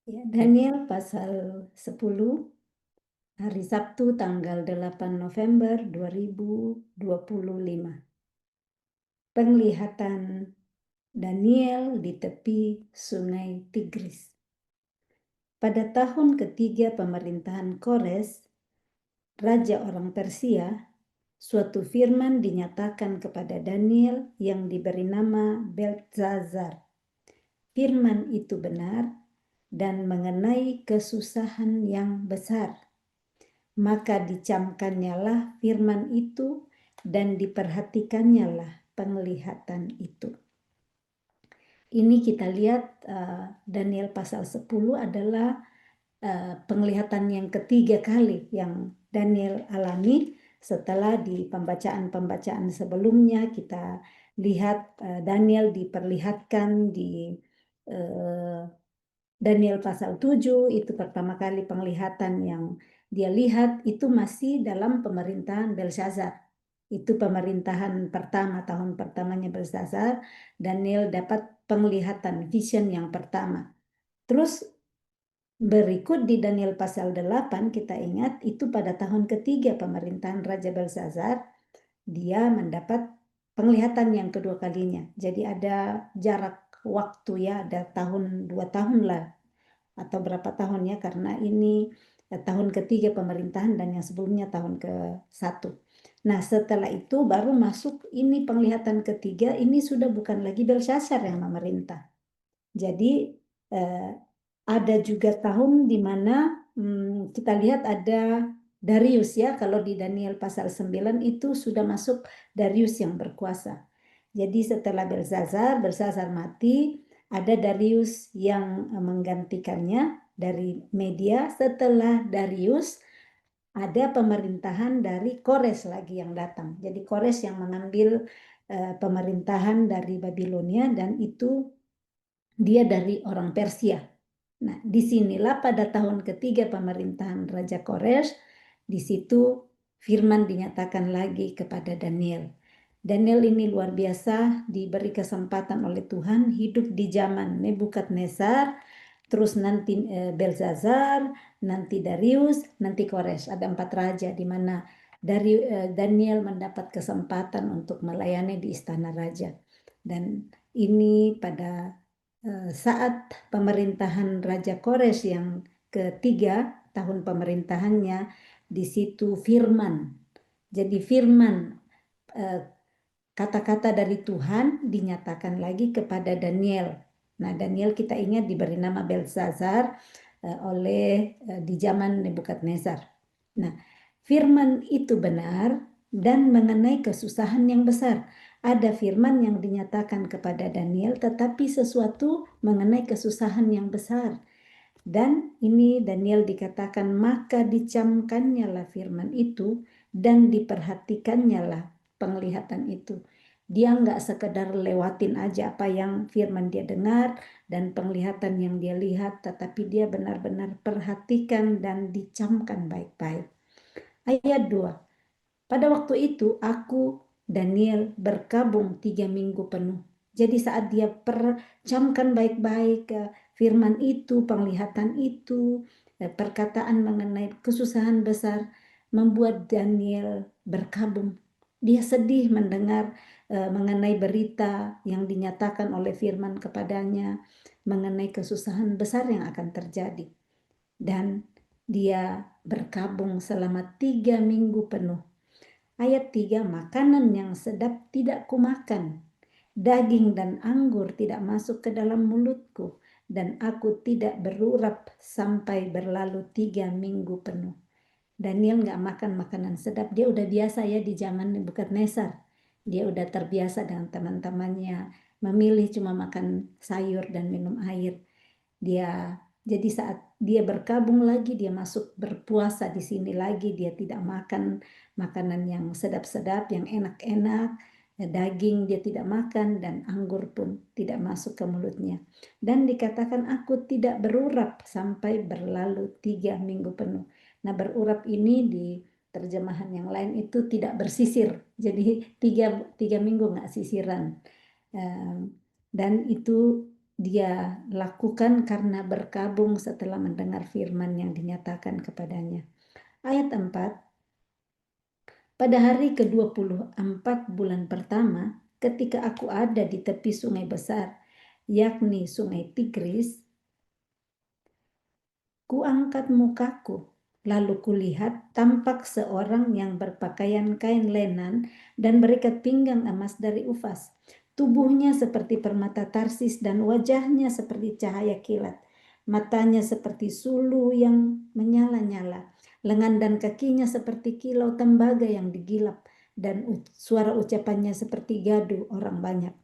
Ya, Daniel pasal 10 hari Sabtu tanggal 8 November 2025. Penglihatan Daniel di tepi Sungai Tigris. Pada tahun ketiga pemerintahan Kores, raja orang Persia, suatu firman dinyatakan kepada Daniel yang diberi nama Belteshazzar. Firman itu benar dan mengenai kesusahan yang besar. Maka dicamkannyalah firman itu dan diperhatikannyalah penglihatan itu. Ini kita lihat Daniel pasal 10 adalah penglihatan yang ketiga kali yang Daniel alami setelah di pembacaan-pembacaan sebelumnya kita lihat Daniel diperlihatkan di Daniel pasal 7 itu pertama kali penglihatan yang dia lihat itu masih dalam pemerintahan Belshazzar. Itu pemerintahan pertama, tahun pertamanya Belshazzar. Daniel dapat penglihatan vision yang pertama. Terus berikut di Daniel pasal 8 kita ingat itu pada tahun ketiga pemerintahan Raja Belshazzar dia mendapat penglihatan yang kedua kalinya. Jadi ada jarak waktu ya, ada tahun 2 tahun lah atau berapa tahun ya, karena ini tahun ketiga pemerintahan dan yang sebelumnya tahun ke-1. Nah setelah itu baru masuk ini penglihatan ketiga, ini sudah bukan lagi Belshazzar yang memerintah. Jadi ada juga tahun di mana kita lihat ada Darius ya, kalau di Daniel pasal 9 itu sudah masuk Darius yang berkuasa. Jadi setelah Belshazzar mati, ada Darius yang menggantikannya dari Media. Setelah Darius ada pemerintahan dari Kores lagi yang datang. Jadi Kores yang mengambil pemerintahan dari Babilonia dan itu dia dari orang Persia. Nah, disinilah pada tahun ketiga pemerintahan Raja Kores, di situ firman dinyatakan lagi kepada Daniel. Daniel ini luar biasa, diberi kesempatan oleh Tuhan hidup di zaman Nebukadnezar, terus nanti Belshazzar, nanti Darius, nanti Kores. Ada 4 raja di mana Daniel mendapat kesempatan untuk melayani di istana raja. Dan ini pada saat pemerintahan Raja Kores yang ketiga tahun pemerintahannya, di situ firman. Jadi firman kata-kata dari Tuhan dinyatakan lagi kepada Daniel. Nah, Daniel kita ingat diberi nama Belshazzar oleh di zaman Nebukadnezar. Nah, firman itu benar dan mengenai kesusahan yang besar. Ada firman yang dinyatakan kepada Daniel, tetapi sesuatu mengenai kesusahan yang besar. Dan ini Daniel dikatakan, maka dicamkannyalah firman itu dan diperhatikannyalah penglihatan itu. Dia nggak sekedar lewatin aja apa yang firman dia dengar dan penglihatan yang dia lihat, tetapi dia benar-benar perhatikan dan dicamkan baik-baik. Ayat 2. Pada waktu itu aku, Daniel, berkabung 3 minggu penuh. Jadi saat dia percamkan baik-baik firman itu, penglihatan itu, perkataan mengenai kesusahan besar, membuat Daniel berkabung. Dia sedih mendengar mengenai berita yang dinyatakan oleh firman kepadanya, mengenai kesusahan besar yang akan terjadi. Dan dia berkabung selama 3 minggu penuh. Ayat 3, makanan yang sedap tidak kumakan, daging dan anggur tidak masuk ke dalam mulutku, dan aku tidak berurap sampai berlalu 3 minggu penuh. Daniel nggak makan makanan sedap, dia udah biasa ya di zaman Nebukadnezar. Dia udah terbiasa dengan teman-temannya, memilih cuma makan sayur dan minum air. Jadi saat dia berkabung lagi, dia masuk berpuasa di sini lagi, dia tidak makan makanan yang sedap-sedap, yang enak-enak, daging dia tidak makan, dan anggur pun tidak masuk ke mulutnya. Dan dikatakan aku tidak berurap sampai berlalu 3 minggu penuh. Nah, berurap ini di terjemahan yang lain itu tidak bersisir, jadi tiga minggu nggak sisiran. Dan itu dia lakukan karena berkabung setelah mendengar firman yang dinyatakan kepadanya. Ayat 4, pada hari ke-24 bulan pertama, ketika aku ada di tepi sungai besar, yakni sungai Tigris, kuangkat mukaku, lalu kulihat tampak seorang yang berpakaian kain lenan dan berikat pinggang emas dari Ufas. Tubuhnya seperti permata Tarsis dan wajahnya seperti cahaya kilat. Matanya seperti sulu yang menyala-nyala. Lengan dan kakinya seperti kilau tembaga yang digilap. Dan suara ucapannya seperti gaduh orang banyak.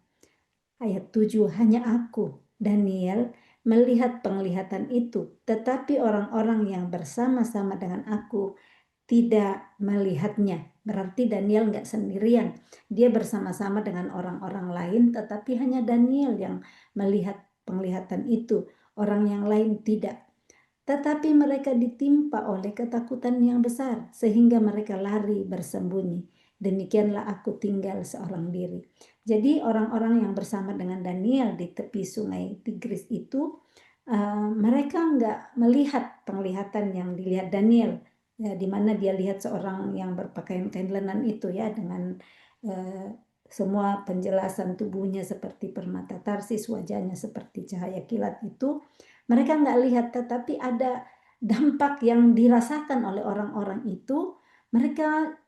Ayat 7, hanya aku, Daniel, melihat penglihatan itu, tetapi orang-orang yang bersama-sama dengan aku tidak melihatnya. Berarti Daniel nggak sendirian. Dia bersama-sama dengan orang-orang lain, tetapi hanya Daniel yang melihat penglihatan itu. Orang yang lain tidak. Tetapi mereka ditimpa oleh ketakutan yang besar, sehingga mereka lari bersembunyi. Demikianlah aku tinggal seorang diri. Jadi orang-orang yang bersama dengan Daniel di tepi sungai Tigris itu, mereka nggak melihat penglihatan yang dilihat Daniel, ya, di mana dia lihat seorang yang berpakaian kain lenan itu ya, dengan semua penjelasan tubuhnya seperti permata Tarsis, wajahnya seperti cahaya kilat itu. Mereka nggak lihat, tetapi ada dampak yang dirasakan oleh orang-orang itu. Mereka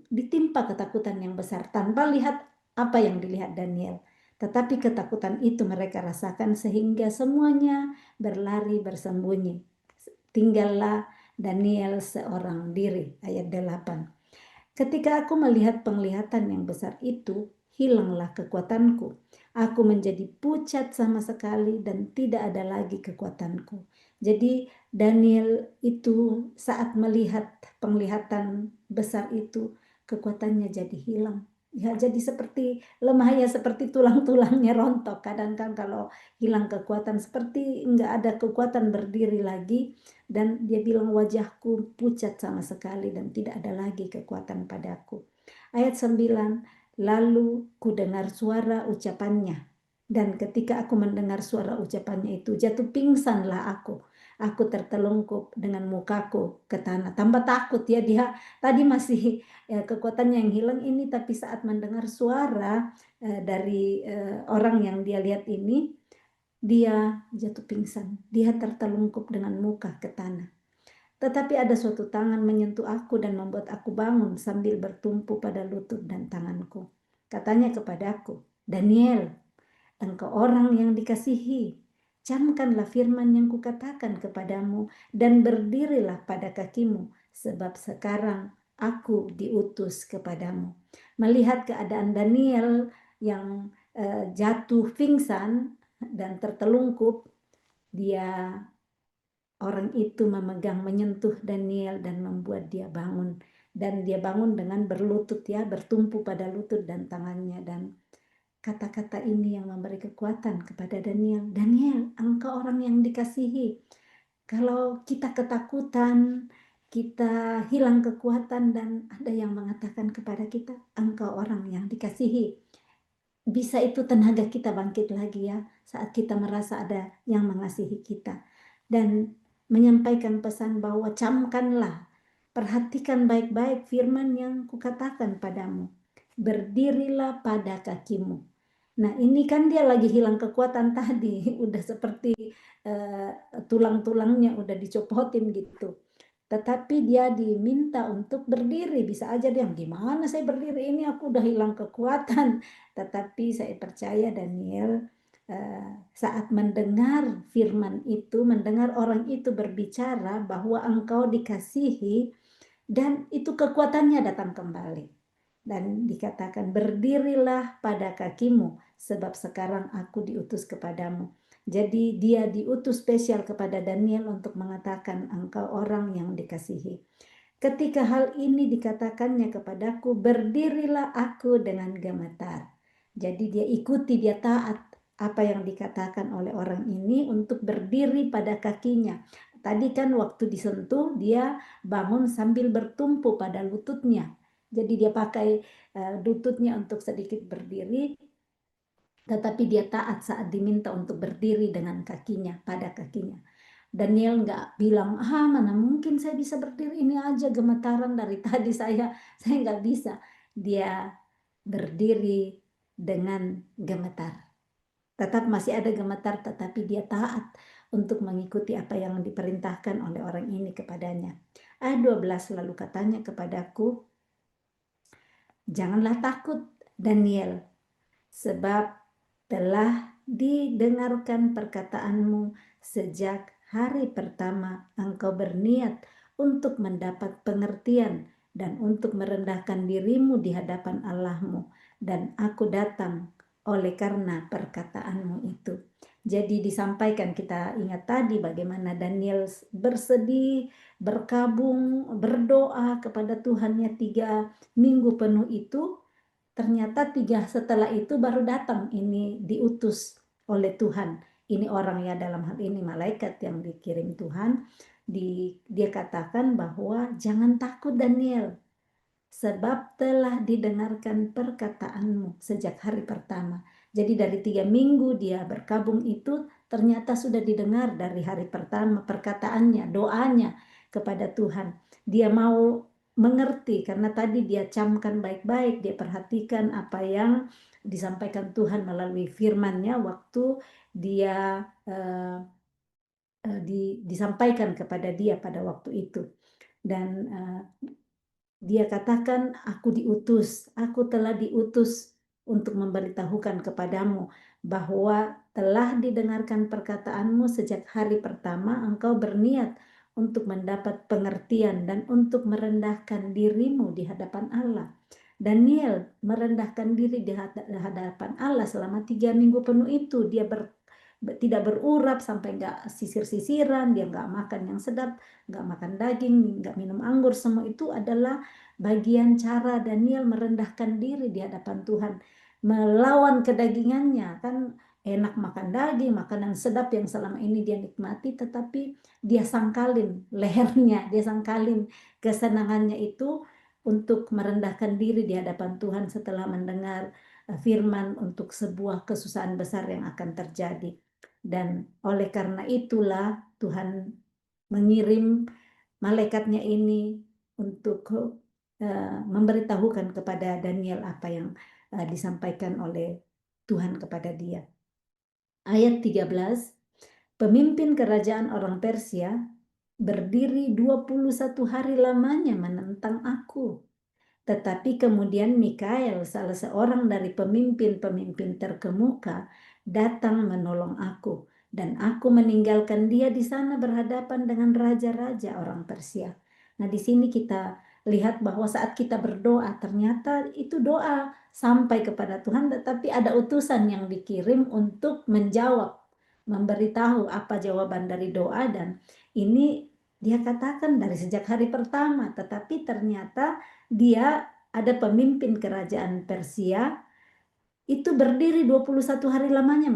ditimpa ketakutan yang besar tanpa lihat apa yang dilihat Daniel. Tetapi ketakutan itu mereka rasakan sehingga semuanya berlari bersembunyi. Tinggallah Daniel seorang diri. Ayat 8. Ketika aku melihat penglihatan yang besar itu, hilanglah kekuatanku. Aku menjadi pucat sama sekali dan tidak ada lagi kekuatanku. Jadi Daniel itu saat melihat penglihatan besar itu, kekuatannya jadi hilang. Ya, jadi seperti lemahnya, seperti tulang-tulangnya rontok. Kadang kan kalau hilang kekuatan, seperti nggak ada kekuatan berdiri lagi. Dan dia bilang, wajahku pucat sama sekali dan tidak ada lagi kekuatan padaku. Ayat 9, lalu ku dengar suara ucapannya. Dan ketika aku mendengar suara ucapannya itu, jatuh pingsanlah aku. Aku tertelungkup dengan mukaku ke tanah. Tambah takut ya, dia tadi masih kekuatannya yang hilang ini, tapi saat mendengar suara dari orang yang dia lihat ini, dia jatuh pingsan. Dia tertelungkup dengan muka ke tanah. Tetapi ada suatu tangan menyentuh aku dan membuat aku bangun sambil bertumpu pada lutut dan tanganku. Katanya kepadaku, Daniel, engkau orang yang dikasihi. Camkanlah firman yang kukatakan kepadamu dan berdirilah pada kakimu, sebab sekarang aku diutus kepadamu. Melihat keadaan Daniel yang jatuh pingsan dan tertelungkup, orang itu menyentuh Daniel dan membuat dia bangun. Dan dia bangun dengan berlutut ya, bertumpu pada lutut dan tangannya. Dan kata-kata ini yang memberi kekuatan kepada Daniel. Daniel, engkau orang yang dikasihi. Kalau kita ketakutan, kita hilang kekuatan dan ada yang mengatakan kepada kita, engkau orang yang dikasihi. Bisa itu tenaga kita bangkit lagi ya, saat kita merasa ada yang mengasihi kita. Dan menyampaikan pesan bahwa camkanlah, perhatikan baik-baik firman yang kukatakan padamu. Berdirilah pada kakimu. Nah ini kan dia lagi hilang kekuatan tadi, udah seperti tulang-tulangnya udah dicopotin gitu. Tetapi dia diminta untuk berdiri. Bisa aja dia, gimana saya berdiri ini, aku udah hilang kekuatan. Tetapi saya percaya Daniel saat mendengar firman itu, mendengar orang itu berbicara bahwa engkau dikasihi, dan itu kekuatannya datang kembali. Dan dikatakan, berdirilah pada kakimu, sebab sekarang aku diutus kepadamu. Jadi dia diutus spesial kepada Daniel untuk mengatakan, engkau orang yang dikasihi. Ketika hal ini dikatakannya kepadaku, berdirilah aku dengan gemetar. Jadi dia ikuti, dia taat apa yang dikatakan oleh orang ini untuk berdiri pada kakinya. Tadi kan waktu disentuh, dia bangun sambil bertumpu pada lututnya. Jadi dia pakai lututnya untuk sedikit berdiri. tetapi dia taat saat diminta untuk berdiri dengan kakinya, pada kakinya. Daniel nggak bilang, mana mungkin saya bisa berdiri, ini aja gemetaran dari tadi saya nggak bisa. Dia berdiri dengan gemetar. Tetap masih ada gemetar, tetapi dia taat untuk mengikuti apa yang diperintahkan oleh orang ini kepadanya. Ayat 12 lalu katanya kepadaku, janganlah takut Daniel, sebab telah didengarkan perkataanmu sejak hari pertama engkau berniat untuk mendapat pengertian dan untuk merendahkan dirimu di hadapan Allahmu, dan aku datang oleh karena perkataanmu itu. Jadi disampaikan, kita ingat tadi bagaimana Daniel bersedih, berkabung, berdoa kepada Tuhannya 3 minggu penuh itu. Ternyata 3 setelah itu baru datang ini diutus oleh Tuhan. Ini orang, ya, dalam hal ini malaikat yang dikirim Tuhan. Dia katakan bahwa jangan takut Daniel, sebab telah didengarkan perkataanmu sejak hari pertama. Jadi dari 3 minggu dia berkabung itu ternyata sudah didengar dari hari pertama perkataannya, doanya kepada Tuhan. Dia mau mengerti karena tadi dia camkan baik-baik, dia perhatikan apa yang disampaikan Tuhan melalui firman-Nya waktu dia disampaikan kepada dia pada waktu itu. Dan dia katakan, aku telah diutus untuk memberitahukan kepadamu bahwa telah didengarkan perkataanmu sejak hari pertama engkau berniat untuk mendapat pengertian dan untuk merendahkan dirimu di hadapan Allah. Daniel merendahkan diri di hadapan Allah selama 3 minggu penuh itu. Dia tidak berurap sampai nggak sisir-sisiran, dia nggak makan yang sedap, nggak makan daging, nggak minum anggur. Semua itu adalah bagian cara Daniel merendahkan diri di hadapan Tuhan, melawan kedagingannya. Kan enak makan daging, makanan sedap yang selama ini dia nikmati, tetapi dia sangkalin lehernya, dia sangkalin kesenangannya itu untuk merendahkan diri di hadapan Tuhan setelah mendengar firman untuk sebuah kesusahan besar yang akan terjadi. Dan oleh karena itulah Tuhan mengirim malaikatnya ini untuk memberitahukan kepada Daniel apa yang disampaikan oleh Tuhan kepada dia. Ayat 13, pemimpin kerajaan orang Persia berdiri 21 hari lamanya menentang aku. Tetapi kemudian Mikael, salah seorang dari pemimpin-pemimpin terkemuka, datang menolong aku. Dan aku meninggalkan dia di sana berhadapan dengan raja-raja orang Persia. Nah, di sini kita lihat bahwa saat kita berdoa, ternyata itu doa sampai kepada Tuhan, tetapi ada utusan yang dikirim untuk menjawab, memberitahu apa jawaban dari doa. Dan ini dia katakan dari sejak hari pertama, tetapi ternyata dia ada pemimpin kerajaan Persia itu berdiri 21 hari lamanya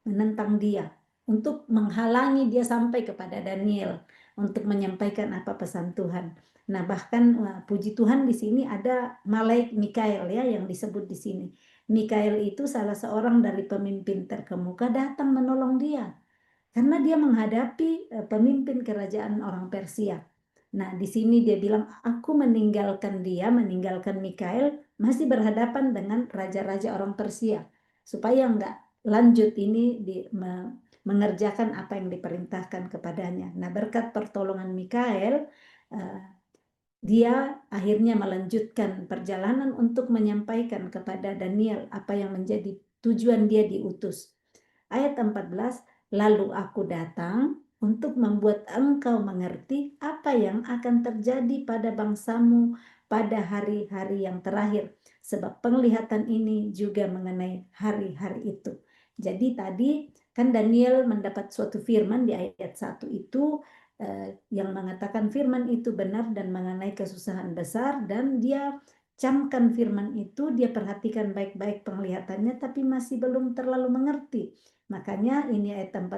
menentang dia untuk menghalangi dia sampai kepada Daniel untuk menyampaikan apa pesan Tuhan. Nah, bahkan puji Tuhan di sini ada malaikat Mikael, ya, yang disebut di sini. Mikael itu salah seorang dari pemimpin terkemuka datang menolong dia karena dia menghadapi pemimpin kerajaan orang Persia. Nah, di sini dia bilang, aku meninggalkan Mikael, masih berhadapan dengan raja-raja orang Persia, supaya enggak lanjut ini mengerjakan apa yang diperintahkan kepadanya. Nah, berkat pertolongan Mikael, dia akhirnya melanjutkan perjalanan untuk menyampaikan kepada Daniel apa yang menjadi tujuan dia diutus. Ayat 14, lalu aku datang untuk membuat engkau mengerti apa yang akan terjadi pada bangsamu pada hari-hari yang terakhir. Sebab penglihatan ini juga mengenai hari-hari itu. Jadi tadi kan Daniel mendapat suatu firman di ayat 1 itu yang mengatakan firman itu benar dan mengenai kesusahan besar, dan dia camkan firman itu, dia perhatikan baik-baik penglihatannya, tapi masih belum terlalu mengerti. Makanya ini ayat 14,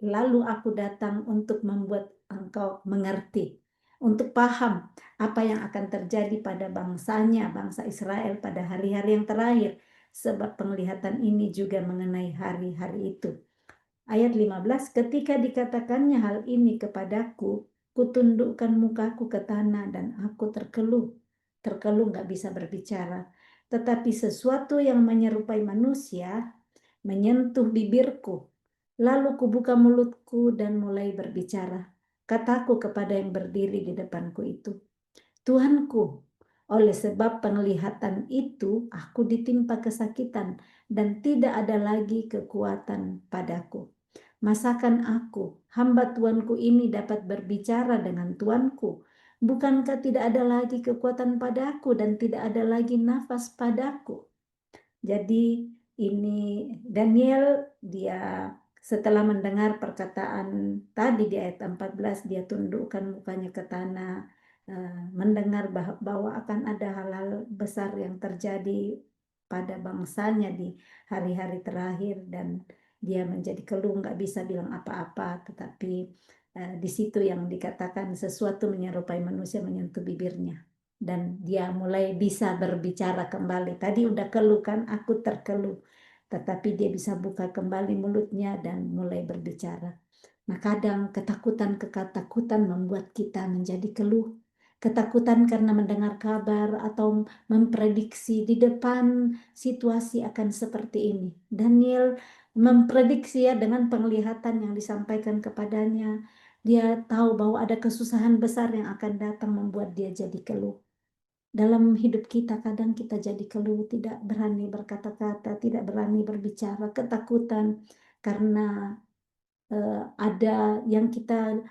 lalu aku datang untuk membuat engkau mengerti, untuk paham apa yang akan terjadi pada bangsanya, bangsa Israel pada hari-hari yang terakhir. sebab penglihatan ini juga mengenai hari-hari itu. Ayat 15, ketika dikatakannya hal ini kepadaku, kutundukkan mukaku ke tanah dan aku terkeluh. Terkeluh nggak bisa berbicara. Tetapi sesuatu yang menyerupai manusia menyentuh bibirku. Lalu kubuka mulutku dan mulai berbicara. Kataku kepada yang berdiri di depanku itu, Tuhanku, oleh sebab penglihatan itu aku ditimpa kesakitan dan tidak ada lagi kekuatan padaku. Masakan aku, hamba Tuanku ini dapat berbicara dengan Tuanku? Bukankah tidak ada lagi kekuatan padaku dan tidak ada lagi nafas padaku? Jadi ini Daniel, dia setelah mendengar perkataan tadi di ayat 14, dia tundukkan mukanya ke tanah, mendengar bahwa akan ada hal-hal besar yang terjadi pada bangsanya di hari-hari terakhir, dan dia menjadi keluh, nggak bisa bilang apa-apa, tetapi di situ yang dikatakan sesuatu menyerupai manusia menyentuh bibirnya dan dia mulai bisa berbicara kembali. Tadi udah keluh kan, aku terkeluh, tetapi dia bisa buka kembali mulutnya dan mulai berbicara. Nah, kadang ketakutan membuat kita menjadi keluh. Ketakutan karena mendengar kabar atau memprediksi di depan situasi akan seperti ini. Daniel memprediksi ya dengan penglihatan yang disampaikan kepadanya. Dia tahu bahwa ada kesusahan besar yang akan datang membuat dia jadi keluh. Dalam hidup kita kadang kita jadi keluh, tidak berani berkata-kata, tidak berani berbicara, ketakutan karena ada yang kita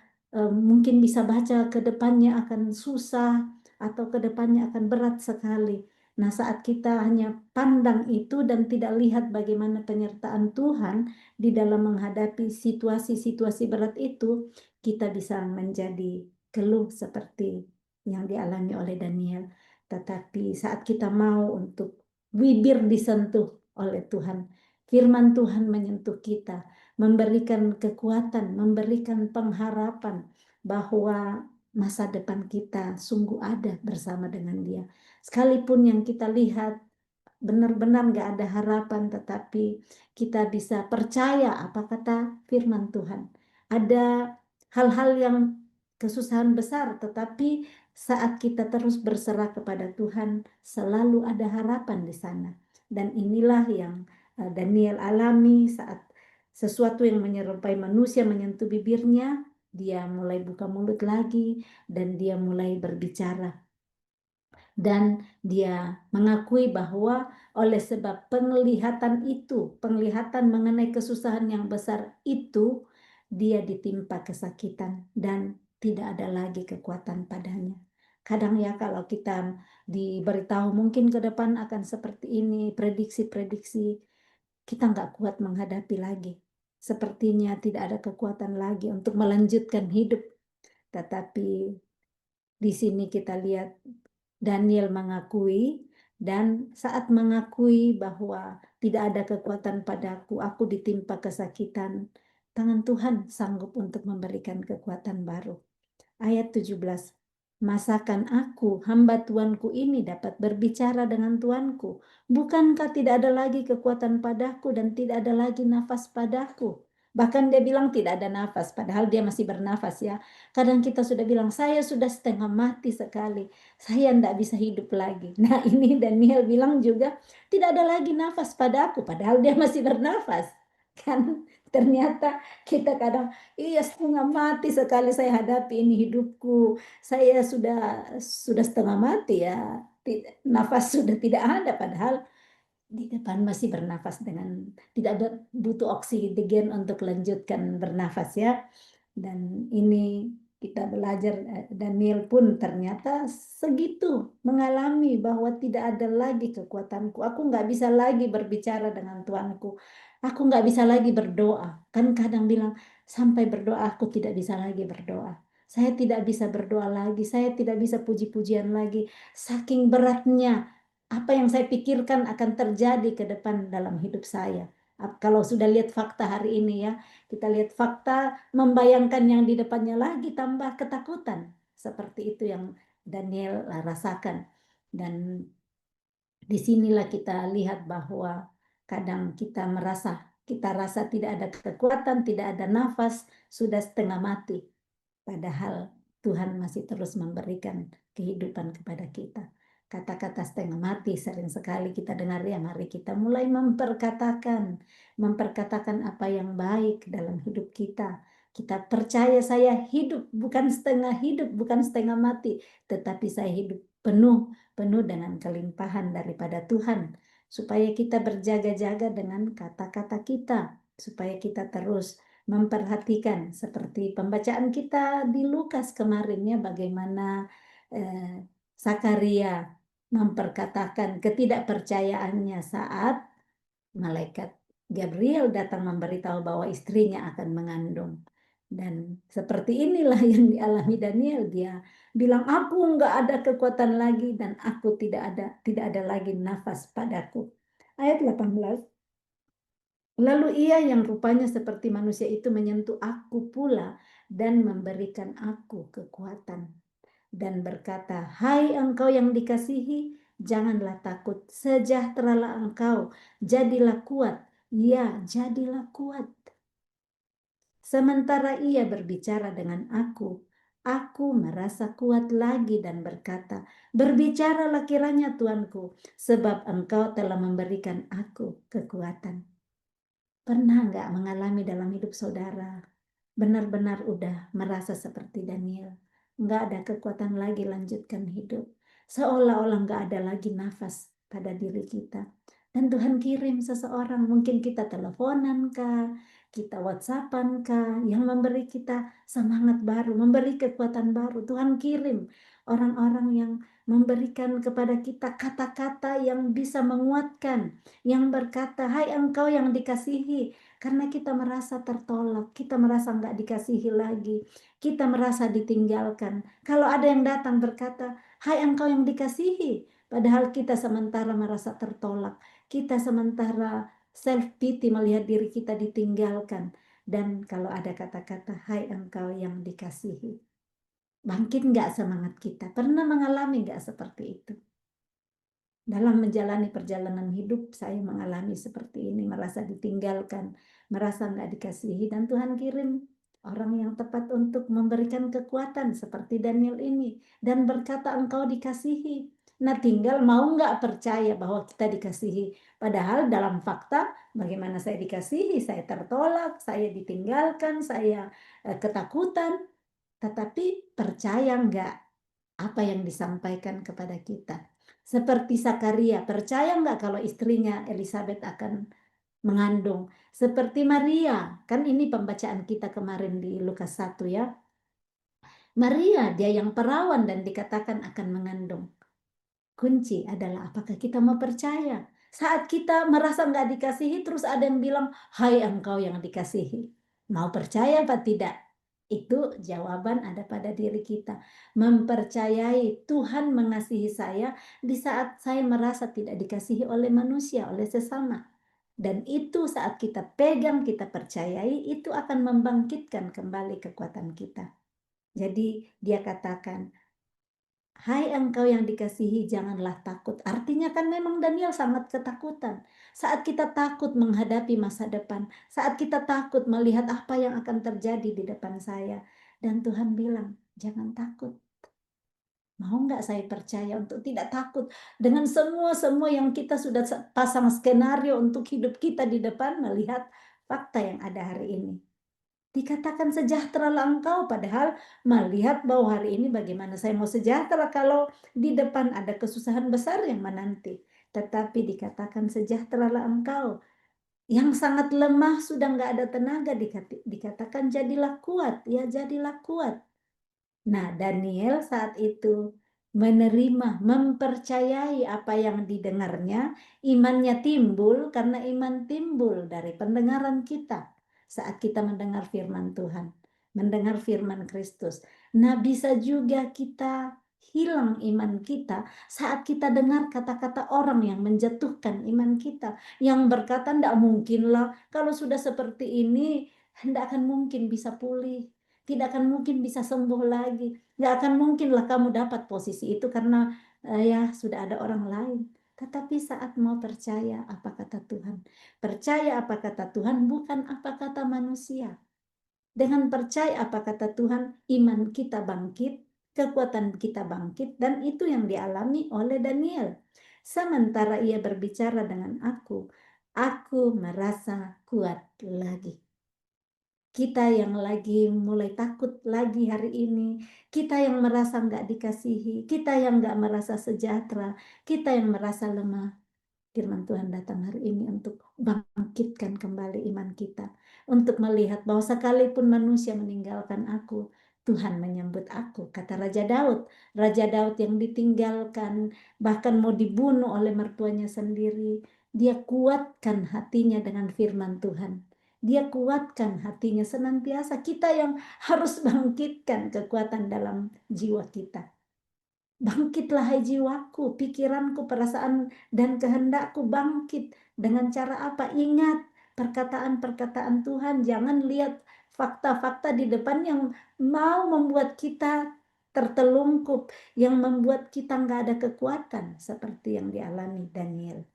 mungkin bisa baca ke depannya akan susah atau ke depannya akan berat sekali. Nah, saat kita hanya pandang itu dan tidak lihat bagaimana penyertaan Tuhan di dalam menghadapi situasi-situasi berat itu, kita bisa menjadi keluh seperti yang dialami oleh Daniel. Tetapi saat kita mau untuk bibir disentuh oleh Tuhan, firman Tuhan menyentuh kita, memberikan kekuatan, memberikan pengharapan bahwa masa depan kita sungguh ada bersama dengan Dia. Sekalipun yang kita lihat benar-benar gak ada harapan, tetapi kita bisa percaya apa kata firman Tuhan. Ada hal-hal yang kesusahan besar, tetapi saat kita terus berserah kepada Tuhan, selalu ada harapan di sana. Dan inilah yang Daniel alami saat sesuatu yang menyerupai manusia menyentuh bibirnya, dia mulai buka mulut lagi dan dia mulai berbicara. Dan dia mengakui bahwa oleh sebab penglihatan itu, penglihatan mengenai kesusahan yang besar itu, dia ditimpa kesakitan dan tidak ada lagi kekuatan padanya. Kadang ya kalau kita diberitahu mungkin ke depan akan seperti ini, prediksi-prediksi, kita nggak kuat menghadapi lagi. Sepertinya tidak ada kekuatan lagi untuk melanjutkan hidup. Tetapi di sini kita lihat Daniel mengakui, dan saat mengakui bahwa tidak ada kekuatan padaku, aku ditimpa kesakitan, tangan Tuhan sanggup untuk memberikan kekuatan baru. Ayat 17. Masakan aku, hamba Tuanku ini dapat berbicara dengan Tuanku? Bukankah tidak ada lagi kekuatan padaku dan tidak ada lagi nafas padaku? Bahkan dia bilang tidak ada nafas, padahal dia masih bernafas ya. Kadang kita sudah bilang, saya sudah setengah mati sekali, saya tidak bisa hidup lagi. Nah, ini Daniel bilang juga, tidak ada lagi nafas padaku, padahal dia masih bernafas. Kan ternyata kita kadang, iya setengah mati sekali saya hadapi ini hidupku. Saya sudah setengah mati ya. Nafas sudah tidak ada, padahal di depan masih bernafas dengan tidak butuh oksigen untuk lanjutkan bernafas ya. Dan ini kita belajar, Daniel pun ternyata segitu mengalami bahwa tidak ada lagi kekuatanku. Aku nggak bisa lagi berbicara dengan Tuanku. Aku nggak bisa lagi berdoa. Kan kadang bilang, sampai berdoa aku tidak bisa lagi berdoa. Saya tidak bisa berdoa lagi. Saya tidak bisa puji-pujian lagi. Saking beratnya apa yang saya pikirkan akan terjadi ke depan dalam hidup saya. Kalau sudah lihat fakta hari ini ya, kita lihat fakta, membayangkan yang di depannya lagi tambah ketakutan. Seperti itu yang Daniel rasakan. Dan Disinilah kita lihat bahwa kadang kita rasa tidak ada kekuatan, tidak ada nafas, sudah setengah mati. Padahal Tuhan masih terus memberikan kehidupan kepada kita. Kata-kata setengah mati sering sekali kita dengar, ya mari kita mulai memperkatakan apa yang baik dalam hidup kita. Kita percaya saya hidup, bukan setengah hidup, bukan setengah mati, tetapi saya hidup penuh dengan kelimpahan daripada Tuhan. Supaya kita berjaga-jaga dengan kata-kata kita, supaya kita terus memperhatikan seperti pembacaan kita di Lukas kemarin ya, bagaimana Zakaria memperkatakan ketidakpercayaannya saat malaikat Gabriel datang memberitahu bahwa istrinya akan mengandung. Dan seperti inilah yang dialami Daniel. Dia bilang, aku nggak ada kekuatan lagi dan aku tidak ada lagi nafas padaku. Ayat 18. Lalu ia yang rupanya seperti manusia itu menyentuh aku pula dan memberikan aku kekuatan. Dan berkata, hai engkau yang dikasihi, janganlah takut, sejahteralah engkau, jadilah kuat, ya jadilah kuat. Sementara ia berbicara dengan aku merasa kuat lagi dan berkata, berbicaralah kiranya Tuanku, sebab engkau telah memberikan aku kekuatan. Pernah nggak mengalami dalam hidup saudara, benar-benar udah merasa seperti Daniel, nggak ada kekuatan lagi lanjutkan hidup, seolah-olah nggak ada lagi nafas pada diri kita. Dan Tuhan kirim seseorang, mungkin kita teleponan kah, kita WhatsAppan kah, yang memberi kita semangat baru, memberi kekuatan baru. Tuhan kirim orang-orang yang memberikan kepada kita kata-kata yang bisa menguatkan, yang berkata, hai engkau yang dikasihi, karena kita merasa tertolak, kita merasa nggak dikasihi lagi, kita merasa ditinggalkan. Kalau ada yang datang berkata, hai engkau yang dikasihi, padahal kita sementara merasa tertolak, kita sementara self-pity melihat diri kita ditinggalkan. Dan kalau ada kata-kata, hai engkau yang dikasihi, bangkit nggak semangat kita? Pernah mengalami nggak seperti itu? Dalam menjalani perjalanan hidup, saya mengalami seperti ini, merasa ditinggalkan, merasa nggak dikasihi, dan Tuhan kirim orang yang tepat untuk memberikan kekuatan seperti Daniel ini, dan berkata engkau dikasihi. Nah, tinggal mau nggak percaya bahwa kita dikasihi. Padahal dalam fakta, bagaimana saya dikasihi, saya tertolak, saya ditinggalkan, saya ketakutan, tetapi percaya nggak apa yang disampaikan kepada kita? Seperti Zakaria, percaya nggak kalau istrinya Elizabeth akan mengandung? Seperti Maria, kan ini pembacaan kita kemarin di Lukas 1 ya. Maria, dia yang perawan dan dikatakan akan mengandung. Kunci adalah apakah kita mau percaya? Saat kita merasa nggak dikasihi, terus ada yang bilang, hai engkau yang dikasihi. Mau percaya apa tidak? Itu jawaban ada pada diri kita. Mempercayai Tuhan mengasihi saya di saat saya merasa tidak dikasihi oleh manusia, oleh sesama. Dan itu saat kita pegang, kita percayai, itu akan membangkitkan kembali kekuatan kita. Jadi dia katakan, hai engkau yang dikasihi, janganlah takut. Artinya kan memang Daniel sangat ketakutan. Saat kita takut menghadapi masa depan, saat kita takut melihat apa yang akan terjadi di depan saya. Dan Tuhan bilang, jangan takut. Mau nggak saya percaya untuk tidak takut dengan semua yang kita sudah pasang skenario untuk hidup kita di depan, melihat fakta yang ada hari ini. Dikatakan sejahtera engkau, padahal melihat bahwa hari ini bagaimana saya mau sejahtera kalau di depan ada kesusahan besar yang menanti. Tetapi dikatakan sejahtera engkau, yang sangat lemah sudah nggak ada tenaga, dikatakan jadilah kuat, ya jadilah kuat. Nah, Daniel saat itu menerima, mempercayai apa yang didengarnya, imannya timbul karena iman timbul dari pendengaran kita. Saat kita mendengar firman Tuhan, mendengar firman Kristus. Nah, bisa juga kita hilang iman kita saat kita dengar kata-kata orang yang menjatuhkan iman kita, yang berkata, "Tidak mungkinlah, kalau sudah seperti ini, tidak akan mungkin bisa pulih. Tidak akan mungkin bisa sembuh lagi. Nggak akan mungkinlah kamu dapat posisi itu karena ya sudah ada orang lain." Tetapi saat mau percaya apa kata Tuhan. Percaya apa kata Tuhan, bukan apa kata manusia. Dengan percaya apa kata Tuhan, iman kita bangkit, kekuatan kita bangkit, dan itu yang dialami oleh Daniel. Sementara ia berbicara dengan aku merasa kuat lagi. Kita yang lagi mulai takut lagi hari ini, kita yang merasa nggak dikasihi, kita yang nggak merasa sejahtera, kita yang merasa lemah. Firman Tuhan datang hari ini untuk bangkitkan kembali iman kita, untuk melihat bahwa sekalipun manusia meninggalkan aku, Tuhan menyambut aku. Kata Raja Daud yang ditinggalkan, bahkan mau dibunuh oleh mertuanya sendiri, dia kuatkan hatinya dengan firman Tuhan. Dia kuatkan hatinya senantiasa. Kita yang harus bangkitkan kekuatan dalam jiwa kita. Bangkitlah hai jiwaku, pikiranku, perasaan dan kehendakku bangkit. Dengan cara apa? Ingat perkataan-perkataan Tuhan. Jangan lihat fakta-fakta di depan yang mau membuat kita tertelungkup, yang membuat kita nggak ada kekuatan seperti yang dialami Daniel.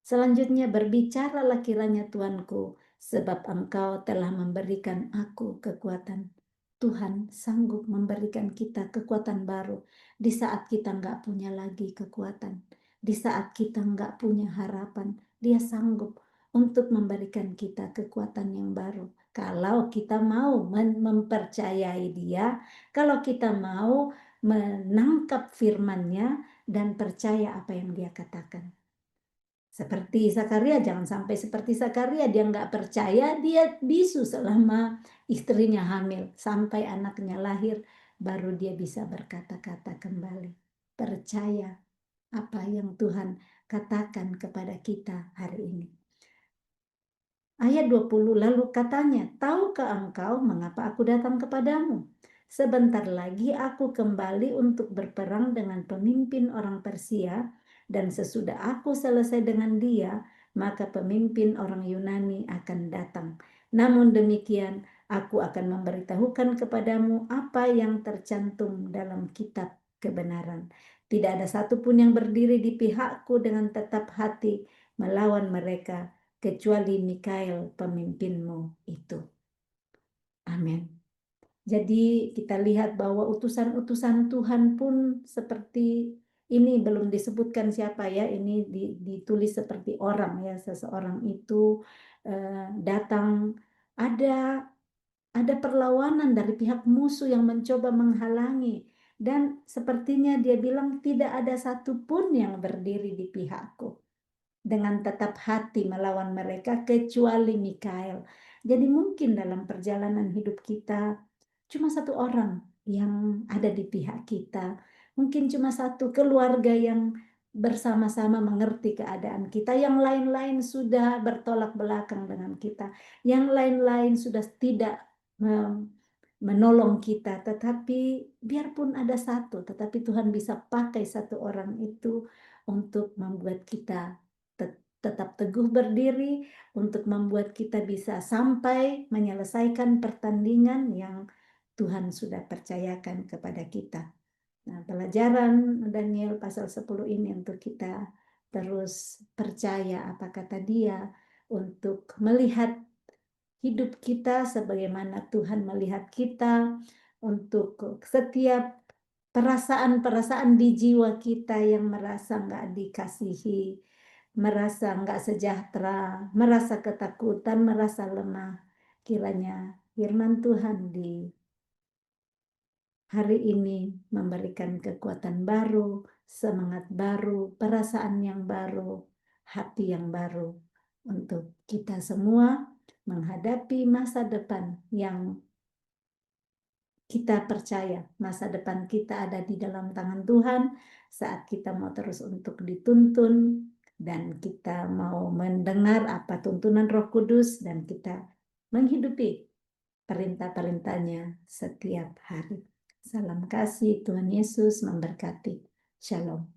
Selanjutnya berbicaralah kiranya Tuanku, sebab Engkau telah memberikan aku kekuatan. Tuhan sanggup memberikan kita kekuatan baru di saat kita nggak punya lagi kekuatan. Di saat kita nggak punya harapan, Dia sanggup untuk memberikan kita kekuatan yang baru. Kalau kita mau mempercayai Dia, kalau kita mau menangkap firman-Nya dan percaya apa yang Dia katakan. Seperti Zakaria, jangan sampai seperti Zakaria, dia nggak percaya, dia bisu selama istrinya hamil. Sampai anaknya lahir, baru dia bisa berkata-kata kembali. Percaya apa yang Tuhan katakan kepada kita hari ini. Ayat 20, lalu katanya, tahukah engkau mengapa aku datang kepadamu? Sebentar lagi aku kembali untuk berperang dengan pemimpin orang Persia, dan sesudah aku selesai dengan dia, maka pemimpin orang Yunani akan datang. Namun demikian, aku akan memberitahukan kepadamu apa yang tercantum dalam kitab kebenaran. Tidak ada satupun yang berdiri di pihakku dengan tetap hati melawan mereka, kecuali Mikael pemimpinmu itu. Amin. Jadi kita lihat bahwa utusan-utusan Tuhan pun seperti ini, belum disebutkan siapa ya, ini ditulis seperti orang ya, seseorang itu datang, ada perlawanan dari pihak musuh yang mencoba menghalangi, dan sepertinya dia bilang tidak ada satupun yang berdiri di pihakku dengan tetap hati melawan mereka kecuali Mikael. Jadi mungkin dalam perjalanan hidup kita cuma satu orang yang ada di pihak kita. Mungkin cuma satu keluarga yang bersama-sama mengerti keadaan kita. Yang lain-lain sudah bertolak belakang dengan kita. Yang lain-lain sudah tidak menolong kita. Tetapi biarpun ada satu, tetapi Tuhan bisa pakai satu orang itu untuk membuat kita tetap teguh berdiri, untuk membuat kita bisa sampai menyelesaikan pertandingan yang Tuhan sudah percayakan kepada kita. Nah, pelajaran Daniel pasal 10 ini untuk kita terus percaya apa kata Dia, untuk melihat hidup kita sebagaimana Tuhan melihat kita, untuk setiap perasaan-perasaan di jiwa kita yang merasa nggak dikasihi, merasa nggak sejahtera, merasa ketakutan, merasa lemah. Kiranya firman Tuhan di hari ini memberikan kekuatan baru, semangat baru, perasaan yang baru, hati yang baru untuk kita semua menghadapi masa depan yang kita percaya. Masa depan kita ada di dalam tangan Tuhan saat kita mau terus untuk dituntun dan kita mau mendengar apa tuntunan Roh Kudus dan kita menghidupi perintah-perintahnya setiap hari. Salam kasih, Tuhan Yesus memberkati. Shalom.